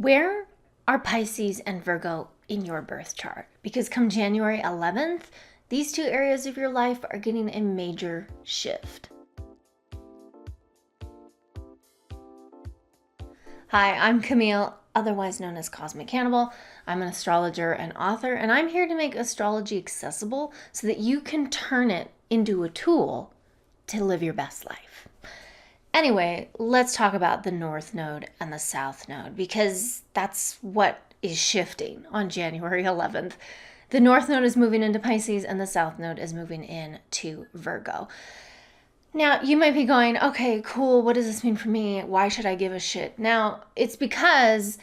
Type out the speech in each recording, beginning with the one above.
Where are Pisces and Virgo in your birth chart? Because come January 11th, these two areas of your life are getting a major shift. Hi, I'm Camille, otherwise known as Cosmic Cannibal. I'm an astrologer and author, and I'm here to make astrology accessible so that you can turn it into a tool to live your best life. Anyway, let's talk about the North Node and the South Node, because that's what is shifting on January 11th. The North Node is moving into Pisces and the South Node is moving into Virgo. Now, you might be going, okay, cool, what does this mean for me? Why should I give a shit? Now, it's because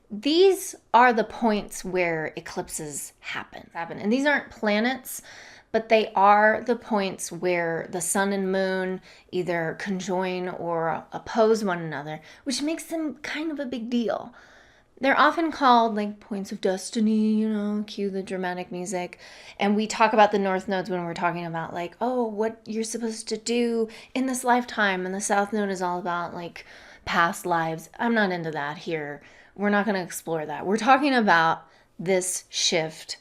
these are the points where eclipses happen. And these aren't planets, but they are the points where the sun and moon either conjoin or oppose one another, which makes them kind of a big deal. They're often called like points of destiny, cue the dramatic music. And we talk about the North Nodes when we're talking about like, oh, what you're supposed to do in this lifetime. And the South Node is all about like past lives. I'm not into that here. We're not going to explore that. We're talking about this shift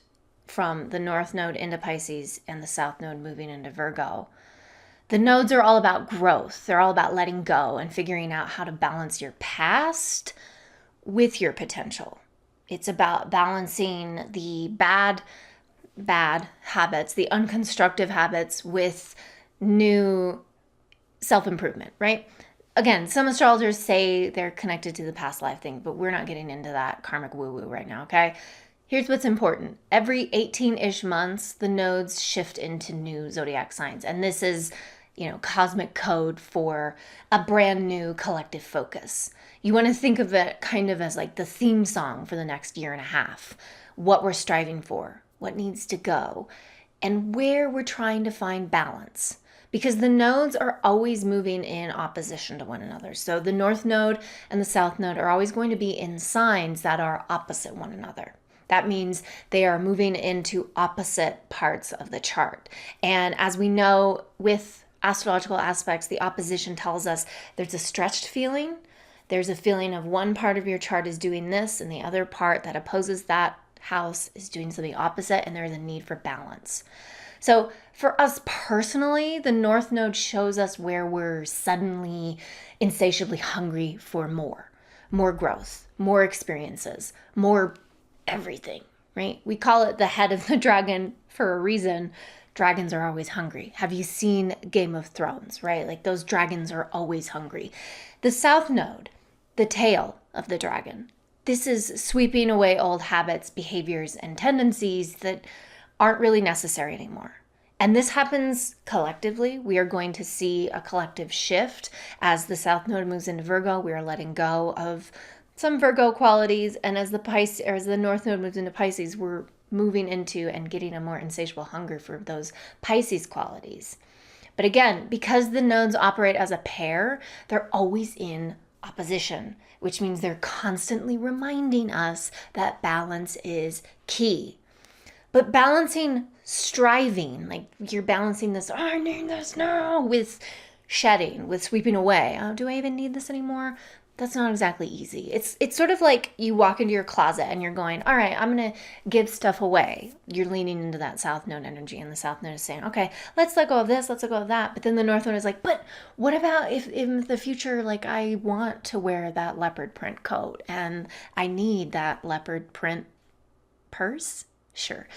from the North Node into Pisces and the South Node moving into Virgo. The nodes are all about growth. They're all about letting go and figuring out how to balance your past with your potential. It's about balancing the bad habits, the unconstructive habits with new self-improvement, right? Again, some astrologers say they're connected to the past life thing, but we're not getting into that karmic woo-woo right now, okay? Here's what's important. Every 18-ish months, the nodes shift into new zodiac signs. And this is, cosmic code for a brand new collective focus. You want to think of it kind of as like the theme song for the next year and a half. What we're striving for, what needs to go, and where we're trying to find balance. Because the nodes are always moving in opposition to one another. So the North Node and the South Node are always going to be in signs that are opposite one another. That means they are moving into opposite parts of the chart. And as we know with astrological aspects, the opposition tells us there's a stretched feeling. There's a feeling of one part of your chart is doing this and the other part that opposes that house is doing something opposite, and there's a need for balance. So for us personally, the North Node shows us where we're suddenly insatiably hungry for more growth, more experiences, more everything, right? We call it the head of the dragon for a reason. Dragons are always hungry. Have you seen Game of Thrones, right? Like those dragons are always hungry. The South Node, the tail of the dragon. This is sweeping away old habits, behaviors, and tendencies that aren't really necessary anymore. And this happens collectively. We are going to see a collective shift as the South Node moves into Virgo. We are letting go of some Virgo qualities, and as the North Node moves into Pisces, we're moving into and getting a more insatiable hunger for those Pisces qualities. But again, because the nodes operate as a pair, they're always in opposition, which means they're constantly reminding us that balance is key. But balancing striving, like you're balancing this, I need this now, with shedding, with sweeping away. Oh, do I even need this anymore? That's not exactly easy. It's sort of like you walk into your closet and you're going, all right, I'm going to give stuff away. You're leaning into that South Node energy, and the South Node is saying, okay, let's let go of this, let's let go of that. But then the North Node is like, but what about if in the future, like I want to wear that leopard print coat and I need that leopard print purse? Sure.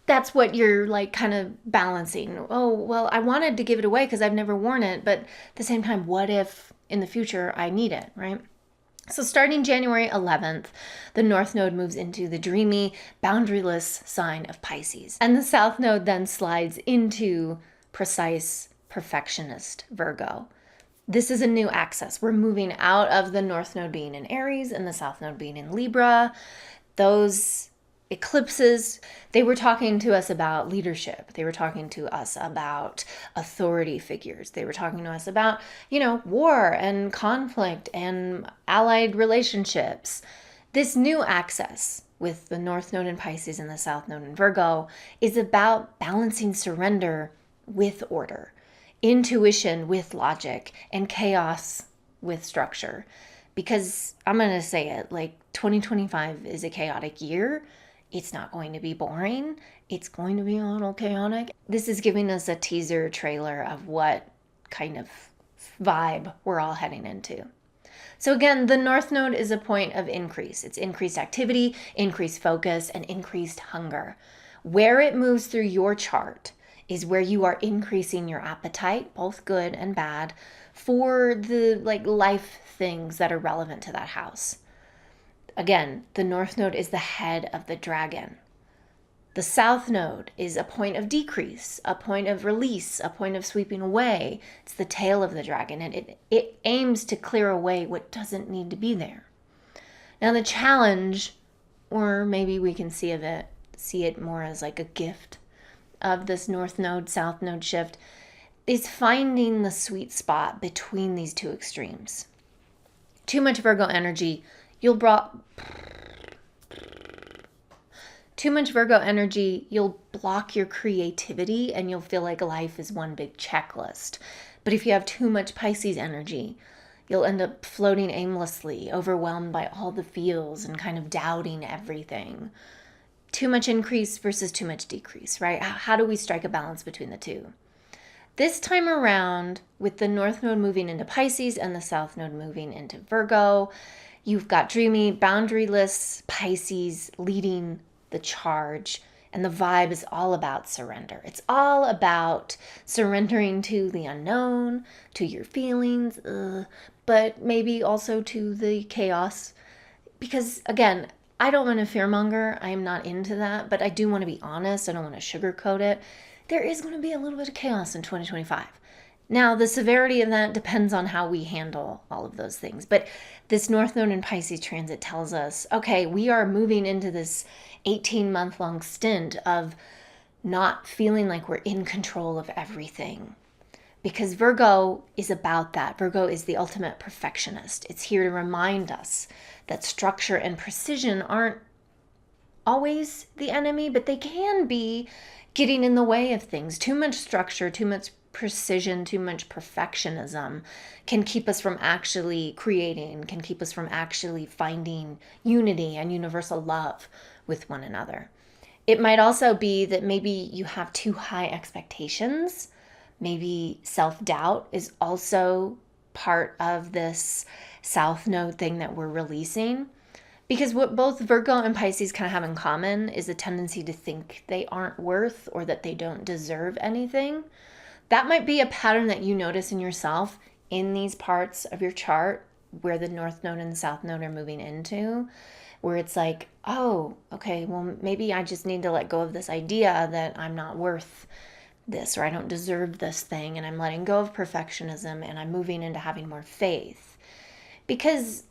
That's what you're like kind of balancing. Oh, well, I wanted to give it away because I've never worn it. But at the same time, what if in the future I need it, right? So starting January 11th, the North Node moves into the dreamy, boundaryless sign of Pisces. And the South Node then slides into precise, perfectionist Virgo. This is a new axis. We're moving out of the North Node being in Aries and the South Node being in Libra. Those eclipses, they were talking to us about leadership. They were talking to us about authority figures. They were talking to us about, war and conflict and allied relationships. This new axis with the North Node in Pisces and the South Node in Virgo is about balancing surrender with order, intuition with logic, and chaos with structure. Because I'm going to say it, like 2025 is a chaotic year. It's not going to be boring. It's going to be a little chaotic. This is giving us a teaser trailer of what kind of vibe we're all heading into. So again, the North Node is a point of increase. It's increased activity, increased focus, and increased hunger. Where it moves through your chart is where you are increasing your appetite, both good and bad, for the life things that are relevant to that house. Again, the North Node is the head of the dragon. The South Node is a point of decrease, a point of release, a point of sweeping away. It's the tail of the dragon, and it aims to clear away what doesn't need to be there. Now the challenge, or maybe we can see it more as like a gift of this North Node, South Node shift, is finding the sweet spot between these two extremes. Too much Virgo energy, you'll block your creativity and you'll feel like life is one big checklist. But if you have too much Pisces energy, you'll end up floating aimlessly, overwhelmed by all the feels and kind of doubting everything. Too much increase versus too much decrease, right? How do we strike a balance between the two? This time around, with the North Node moving into Pisces and the South Node moving into Virgo, you've got dreamy, boundaryless Pisces leading the charge, and the vibe is all about surrender. It's all about surrendering to the unknown, to your feelings, but maybe also to the chaos. Because again, I don't want to fearmonger. I am not into that, but I do want to be honest. I don't want to sugarcoat it. There is going to be a little bit of chaos in 2025. Now, the severity of that depends on how we handle all of those things. But this North Node in Pisces transit tells us, okay, we are moving into this 18-month-long stint of not feeling like we're in control of everything. Because Virgo is about that. Virgo is the ultimate perfectionist. It's here to remind us that structure and precision aren't always the enemy, but they can be getting in the way of things. Too much structure, too much precision, too much perfectionism can keep us from actually creating, can keep us from actually finding unity and universal love with one another. It might also be that maybe you have too high expectations. Maybe self-doubt is also part of this South Node thing that we're releasing. Because what both Virgo and Pisces kind of have in common is a tendency to think they aren't worth or that they don't deserve anything. That might be a pattern that you notice in yourself in these parts of your chart where the North Node and the South Node are moving into, where it's like, oh, okay, well, maybe I just need to let go of this idea that I'm not worth this or I don't deserve this thing, and I'm letting go of perfectionism and I'm moving into having more faith. Because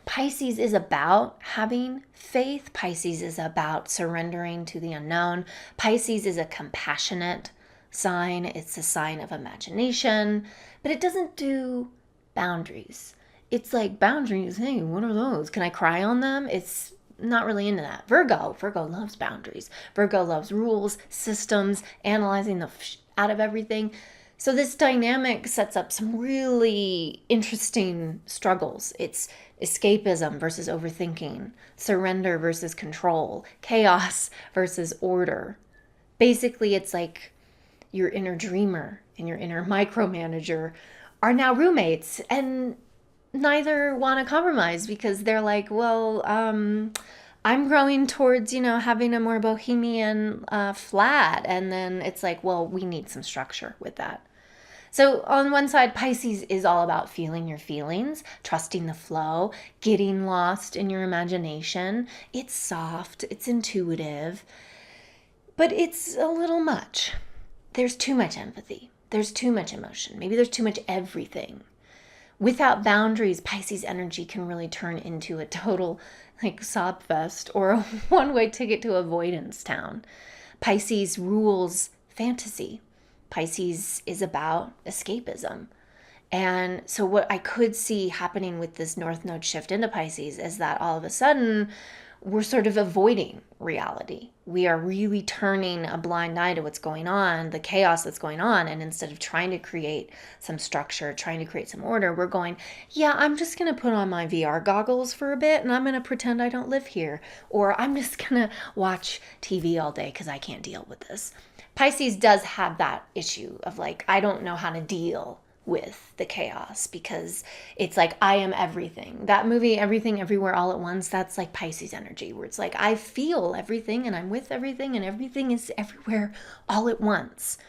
Pisces is about having faith. Pisces is about surrendering to the unknown. Pisces is a compassionate sign. It's a sign of imagination, but it doesn't do boundaries. It's like boundaries, hey, what are those? Can I cry on them? It's not really into that. Virgo loves boundaries. Virgo loves rules, systems, analyzing the out of everything. So this dynamic sets up some really interesting struggles. It's escapism versus overthinking, surrender versus control, chaos versus order. Basically, it's like your inner dreamer and your inner micromanager are now roommates, and neither want to compromise because they're like, well, I'm growing towards, having a more bohemian flat. And then it's like, well, we need some structure with that. So on one side, Pisces is all about feeling your feelings, trusting the flow, getting lost in your imagination. It's soft, it's intuitive, but it's a little much. There's too much empathy. There's too much emotion. Maybe there's too much everything. Without boundaries, Pisces energy can really turn into a total sob fest or a one-way ticket to avoidance town. Pisces rules fantasy. Pisces is about escapism. And so what I could see happening with this North Node shift into Pisces is that all of a sudden we're sort of avoiding reality. We are really turning a blind eye to what's going on, the chaos that's going on. And instead of trying to create some structure, trying to create some order, we're going, yeah, I'm just going to put on my VR goggles for a bit and I'm going to pretend I don't live here. Or I'm just going to watch TV all day because I can't deal with this. Pisces does have that issue of like, I don't know how to deal with the chaos because it's like I am everything. That movie, Everything Everywhere All at Once, that's like Pisces energy, where it's like I feel everything and I'm with everything and everything is everywhere all at once.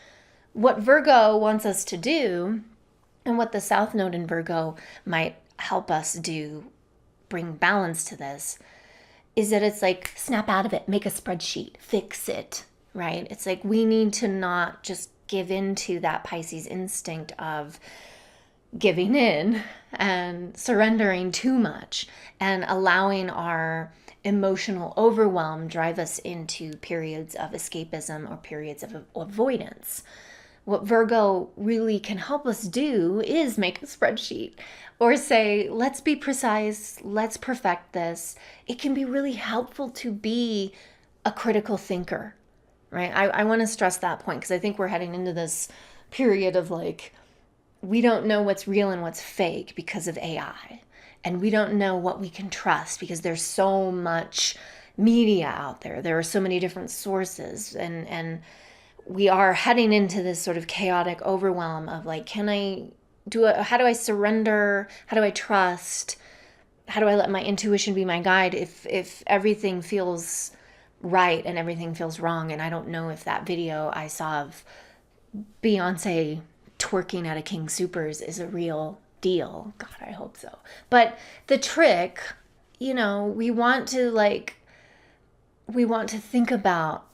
What Virgo wants us to do, and what the South Node in Virgo might help us do, bring balance to this, is that it's like snap out of it, make a spreadsheet, fix it, right? It's like we need to not just give into that Pisces instinct of giving in and surrendering too much and allowing our emotional overwhelm drive us into periods of escapism or periods of avoidance. What Virgo really can help us do is make a spreadsheet or say, let's be precise, let's perfect this. It can be really helpful to be a critical thinker, right? I want to stress that point because I think we're heading into this period of like, we don't know what's real and what's fake because of AI. And we don't know what we can trust because there's so much media out there. There are so many different sources. And we are heading into this sort of chaotic overwhelm of like, how do I surrender? How do I trust? How do I let my intuition be my guide if everything feels right and everything feels wrong? And I don't know if that video I saw of Beyonce twerking at a King Soopers is a real deal. God, I hope so. But the trick, we want to think about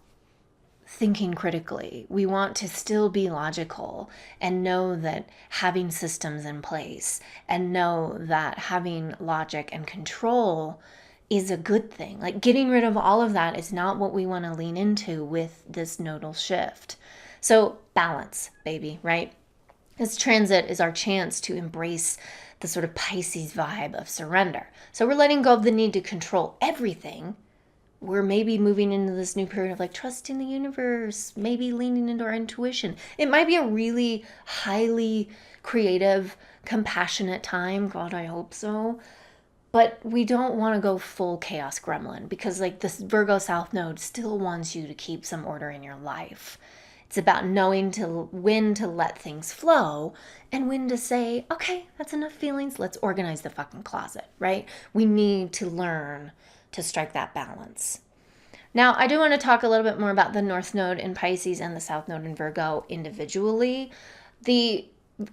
thinking critically. We want to still be logical and know that having systems in place and know that having logic and control is a good thing. Like getting rid of all of that is not what we want to lean into with this nodal shift. So balance, baby, right? This transit is our chance to embrace the sort of Pisces vibe of surrender. So we're letting go of the need to control everything. We're maybe moving into this new period of like trusting the universe, maybe leaning into our intuition. It might be a really highly creative, compassionate time. God, I hope so. But we don't want to go full chaos gremlin because like this Virgo South Node still wants you to keep some order in your life. It's about knowing when to let things flow and when to say, okay, that's enough feelings. Let's organize the fucking closet, right? We need to learn to strike that balance. Now, I do want to talk a little bit more about the North Node in Pisces and the South Node in Virgo individually. The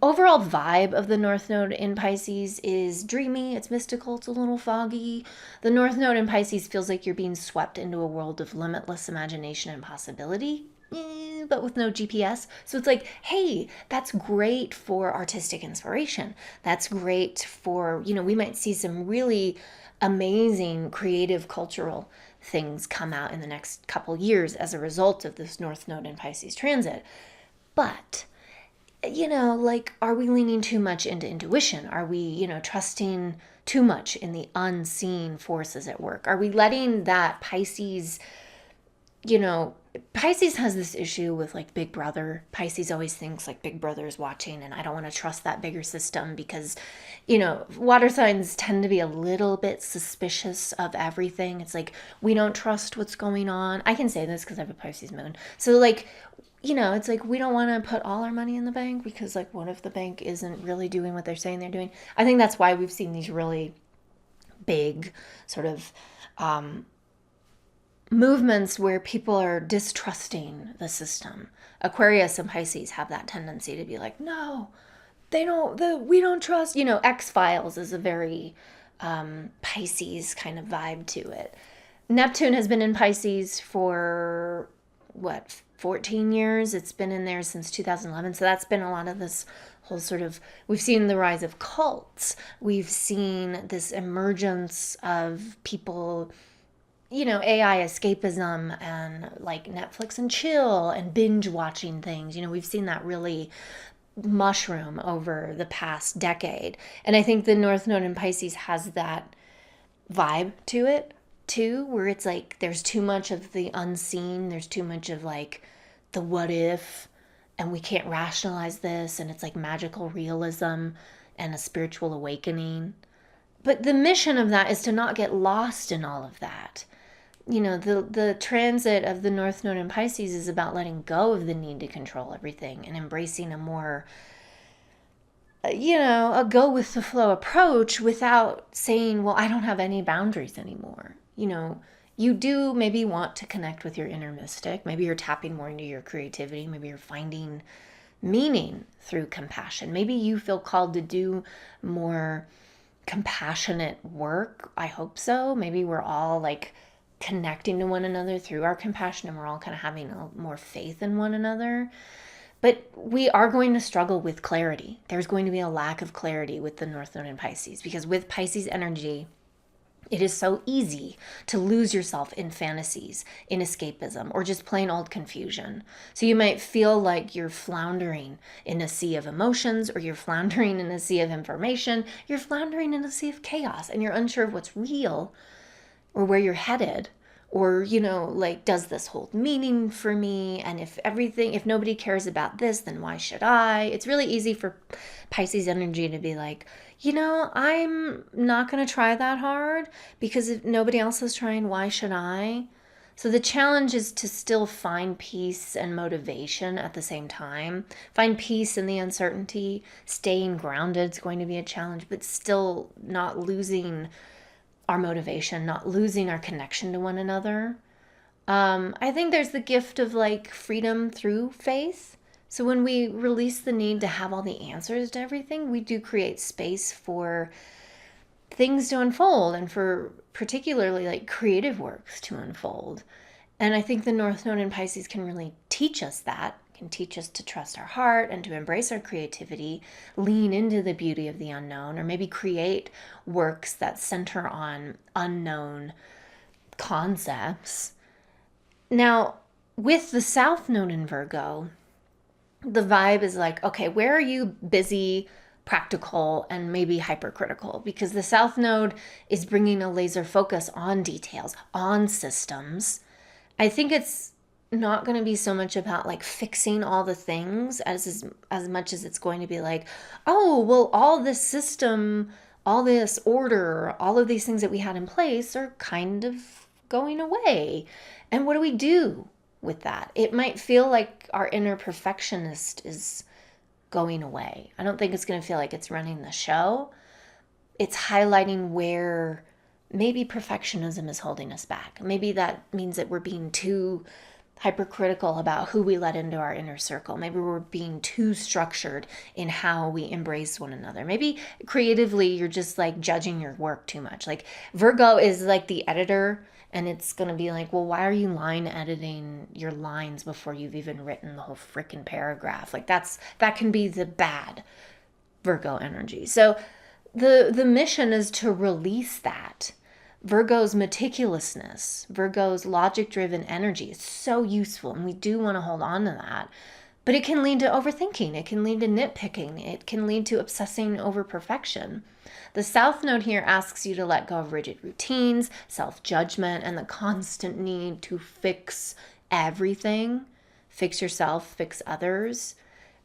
overall vibe of the North Node in Pisces is dreamy, it's mystical, it's a little foggy. The North Node in Pisces feels like you're being swept into a world of limitless imagination and possibility, but with no GPS. So it's like, hey, that's great for artistic inspiration. That's great for, we might see some really amazing creative cultural things come out in the next couple years as a result of this North Node in Pisces transit. But are we leaning too much into intuition? Are we, trusting too much in the unseen forces at work? Are we letting that Pisces, Pisces has this issue with like Big Brother. Pisces always thinks like Big Brother is watching and I don't want to trust that bigger system because, water signs tend to be a little bit suspicious of everything. It's like, we don't trust what's going on. I can say this because I have a Pisces moon. So like, it's like we don't want to put all our money in the bank because like what if the bank isn't really doing what they're saying they're doing? I think that's why we've seen these really big sort of movements where people are distrusting the system. Aquarius and Pisces have that tendency to be like, no, we don't trust, X-Files is a very Pisces kind of vibe to it. Neptune has been in Pisces for 14 years. It's been in there since 2011. So that's been a lot of this whole sort of, we've seen the rise of cults. We've seen this emergence of people, AI escapism and like Netflix and chill and binge watching things. We've seen that really mushroom over the past decade. And I think the North Node in Pisces has that vibe to it. too, where it's like there's too much of the unseen, there's too much of like the what if, and we can't rationalize this, and it's like magical realism and a spiritual awakening. But the mission of that is to not get lost in all of that. You know, the transit of the North Node in Pisces is about letting go of the need to control everything and embracing a more, a go with the flow approach without saying, well, I don't have any boundaries anymore. You do maybe want to connect with your inner mystic. Maybe you're tapping more into your creativity. Maybe you're finding meaning through compassion. Maybe you feel called to do more compassionate work. I hope so. Maybe we're all like connecting to one another through our compassion, and we're all kind of having more faith in one another. But we are going to struggle with clarity. There's going to be a lack of clarity with the North Node in Pisces, because with Pisces energy, it is so easy to lose yourself in fantasies, in escapism, or just plain old confusion. So you might feel like you're floundering in a sea of emotions, or you're floundering in a sea of information, you're floundering in a sea of chaos, and you're unsure of what's real or where you're headed. Or, like, does this hold meaning for me? And if nobody cares about this, then why should I? It's really easy for Pisces energy to be like, I'm not going to try that hard, because if nobody else is trying, why should I? So the challenge is to still find peace and motivation at the same time. Find peace in the uncertainty. Staying grounded is going to be a challenge, but still not losing our motivation, not losing our connection to one another. I think there's the gift of like freedom through faith. So when we release the need to have all the answers to everything, we do create space for things to unfold, and for particularly like creative works to unfold. And I think the North Node in Pisces can really teach us that, can teach us to trust our heart and to embrace our creativity, lean into the beauty of the unknown, or maybe create works that center on unknown concepts. Now, with the South Node in Virgo, the vibe is like, okay, where are you busy, practical, and maybe hypercritical? Because the South Node is bringing a laser focus on details, on systems. I think it's not going to be so much about like fixing all the things as much as it's going to be like, oh, well, all this system, all this order, all of these things that we had in place are kind of going away. And what do we do with that? It might feel like our inner perfectionist is going away. I don't think it's going to feel like it's running the show. It's highlighting where maybe perfectionism is holding us back. Maybe that means that we're being too hypercritical about who we let into our inner circle. Maybe we're being too structured in how we embrace one another. Maybe creatively you're just like judging your work too much. Like Virgo is like the editor, and it's going to be like, well, why are you line editing your lines before you've even written the whole freaking paragraph? Like that can be the bad Virgo energy. So the mission is to release that. Virgo's meticulousness, Virgo's logic-driven energy is so useful, and we do want to hold on to that. But it can lead to overthinking. It can lead to nitpicking. It can lead to obsessing over perfection. The South Node here asks you to let go of rigid routines, self-judgment, and the constant need to fix everything. Fix yourself, fix others.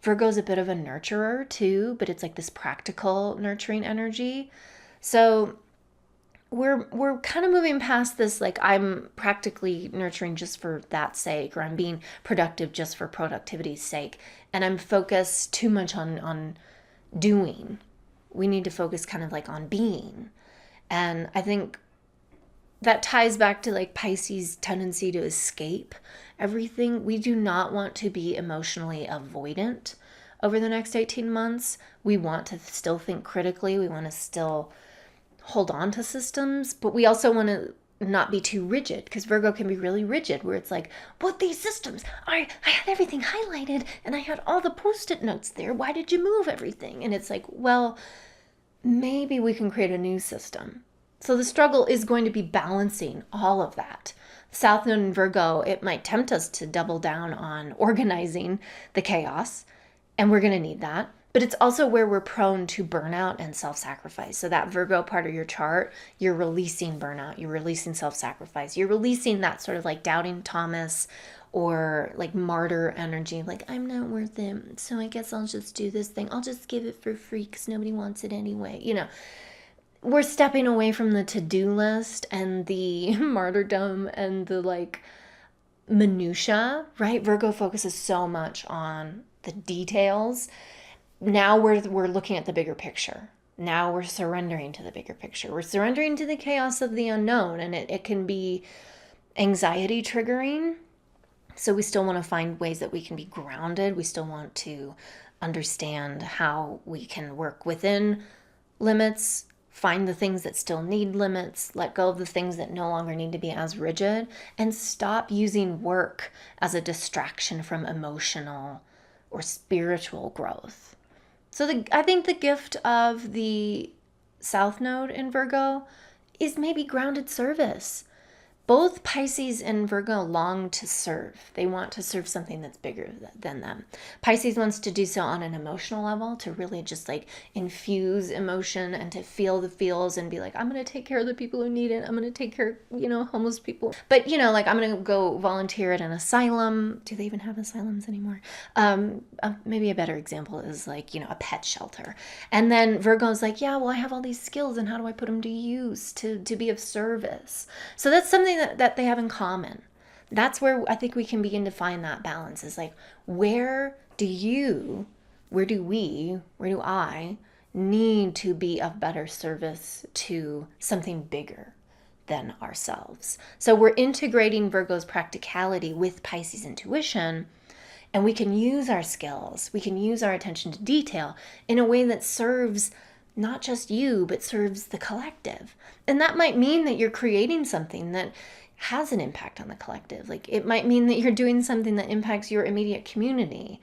Virgo's a bit of a nurturer too, but it's like this practical nurturing energy. So we're kind of moving past this, like I'm practically nurturing just for that sake, or I'm being productive just for productivity's sake, and I'm focused too much on doing. We need to focus kind of like on being. And I think that ties back to like Pisces' tendency to escape everything. We do not want to be emotionally avoidant over the next 18 months. We want to still think critically. We want to still hold on to systems, but we also want to not be too rigid, because Virgo can be really rigid, where it's like, but these systems, I had everything highlighted and I had all the post-it notes there. Why did you move everything? And it's like, well, maybe we can create a new system. So the struggle is going to be balancing all of that. South Node in Virgo, it might tempt us to double down on organizing the chaos, and we're going to need that. But it's also where we're prone to burnout and self-sacrifice. So that Virgo part of your chart, you're releasing burnout, you're releasing self-sacrifice, you're releasing that sort of like doubting Thomas or like martyr energy, like I'm not worth it, so I guess I'll just do this thing. I'll just give it for free because nobody wants it anyway. You know, we're stepping away from the to-do list and the martyrdom and the like minutia, right? Virgo focuses so much on the details. Now we're looking at the bigger picture. Now we're surrendering to the bigger picture. We're surrendering to the chaos of the unknown, and it can be anxiety triggering. So we still want to find ways that we can be grounded. We still want to understand how we can work within limits, find the things that still need limits, let go of the things that no longer need to be as rigid, and stop using work as a distraction from emotional or spiritual growth. So I think the gift of the South Node in Virgo is maybe grounded service. Both Pisces and Virgo long to serve. They want to serve something that's bigger than them. Pisces wants to do so on an emotional level, to really just like infuse emotion and to feel the feels and be like, I'm going to take care of the people who need it. I'm going to take care of, homeless people. But, like I'm going to go volunteer at an asylum. Do they even have asylums anymore? Maybe a better example is like, a pet shelter. And then Virgo's like, yeah, well, I have all these skills and how do I put them to use to be of service? So that's something that they have in common. That's where I think we can begin to find that balance, is like, where do I need to be of better service to something bigger than ourselves? So we're integrating Virgo's practicality with Pisces intuition, and we can use our skills, we can use our attention to detail in a way that serves not just you, but serves the collective. And that might mean that you're creating something that has an impact on the collective. Like it might mean that you're doing something that impacts your immediate community.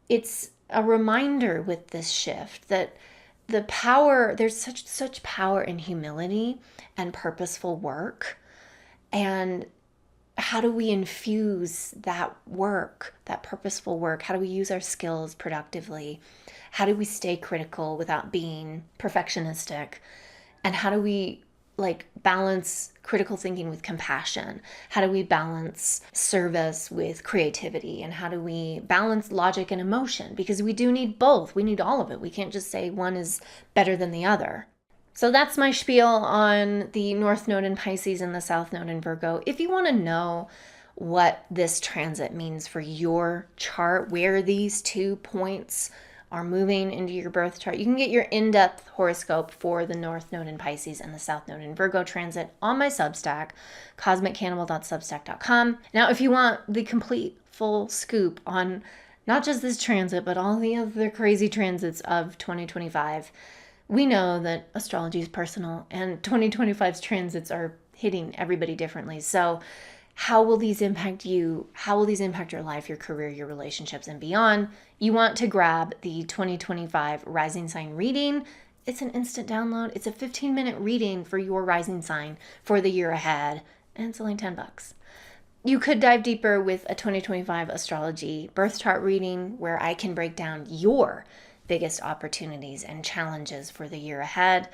It's a reminder with this shift that the power, there's such power in humility and purposeful work. And how do we infuse that work, that purposeful work? How do we use our skills productively? How do we stay critical without being perfectionistic? And how do we balance critical thinking with compassion? How do we balance service with creativity? And how do we balance logic and emotion? Because we do need both. We need all of it. We can't just say one is better than the other. So that's my spiel on the North Node in Pisces and the South Node in Virgo. If you want to know what this transit means for your chart, where these 2 points are moving into your birth chart, you can get your in-depth horoscope for the North Node in Pisces and the South Node in Virgo transit on my Substack, cosmiccannibal.substack.com. Now, if you want the complete full scoop on not just this transit, but all the other crazy transits of 2025, we know that astrology is personal and 2025's transits are hitting everybody differently. So how will these impact you? How will these impact your life, your career, your relationships, and beyond? You want to grab the 2025 rising sign reading. It's an instant download. It's a 15-minute reading for your rising sign for the year ahead, and it's only $10. You could dive deeper with a 2025 astrology birth chart reading where I can break down your biggest opportunities and challenges for the year ahead.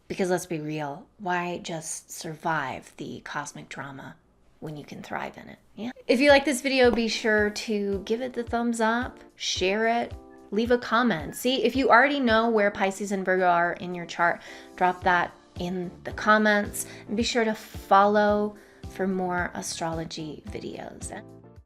Because let's be real, why just survive the cosmic drama when you can thrive in it? Yeah. If you like this video, be sure to give it the thumbs up, share it, leave a comment. See, if you already know where Pisces and Virgo are in your chart, drop that in the comments, and be sure to follow for more astrology videos.